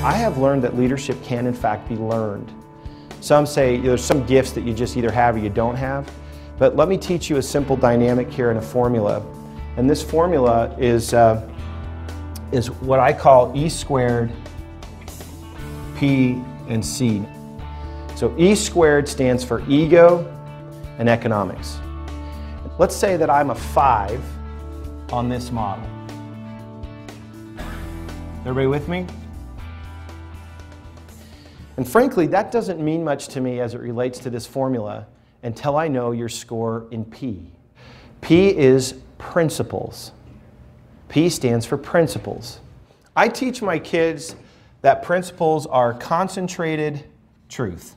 I have learned that leadership can in fact be learned. Some say there's some gifts that you just either have or you don't have, but let me teach you a simple dynamic here in a formula. And this formula is what I call E squared P and C. So E squared stands for ego and economics. Let's say that I'm a 5 on this model. Everybody with me? And frankly, that doesn't mean much to me as it relates to this formula until I know your score in P. P is principles. P stands for principles. I teach my kids that principles are concentrated truth.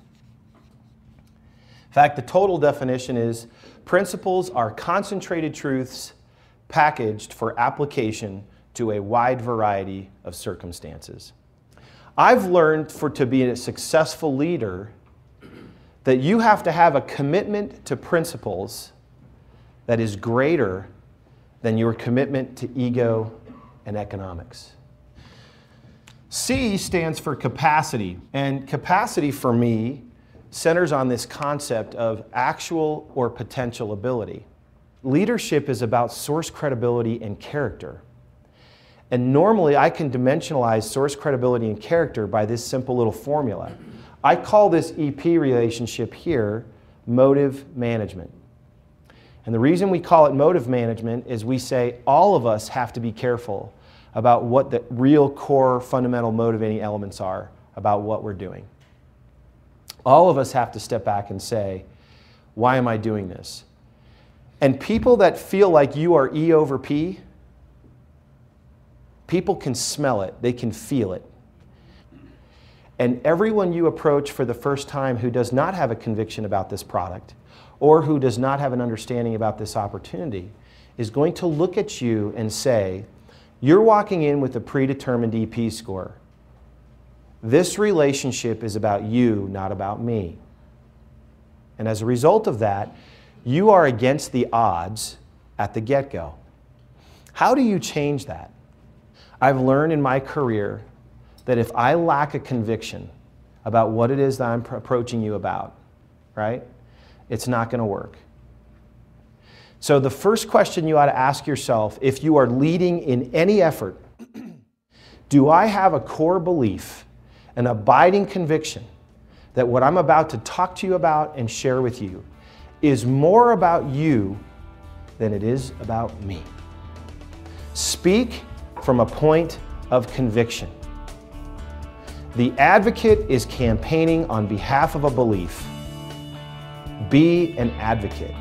In fact, the total definition is principles are concentrated truths packaged for application to a wide variety of circumstances. I've learned to be a successful leader that you have to have a commitment to principles that is greater than your commitment to ego and economics. C stands for capacity, and capacity for me centers on this concept of actual or potential ability. Leadership is about source credibility and character. And normally I can dimensionalize source credibility and character by this simple little formula. I call this EP relationship here motive management. And the reason we call it motive management is we say all of us have to be careful about what the real core fundamental motivating elements are about what we're doing. All of us have to step back and say, why am I doing this? And people that feel like you are E over P, people can smell it, they can feel it. And everyone you approach for the first time who does not have a conviction about this product or who does not have an understanding about this opportunity is going to look at you and say, you're walking in with a predetermined EP score. This relationship is about you, not about me. And as a result of that, you are against the odds at the get-go. How do you change that? I've learned in my career that if I lack a conviction about what it is that I'm approaching you about, right, it's not going to work. So the first question you ought to ask yourself if you are leading in any effort, do I have a core belief, an abiding conviction that what I'm about to talk to you about and share with you is more about you than it is about me? Speak from a point of conviction. The advocate is campaigning on behalf of a belief. Be an advocate.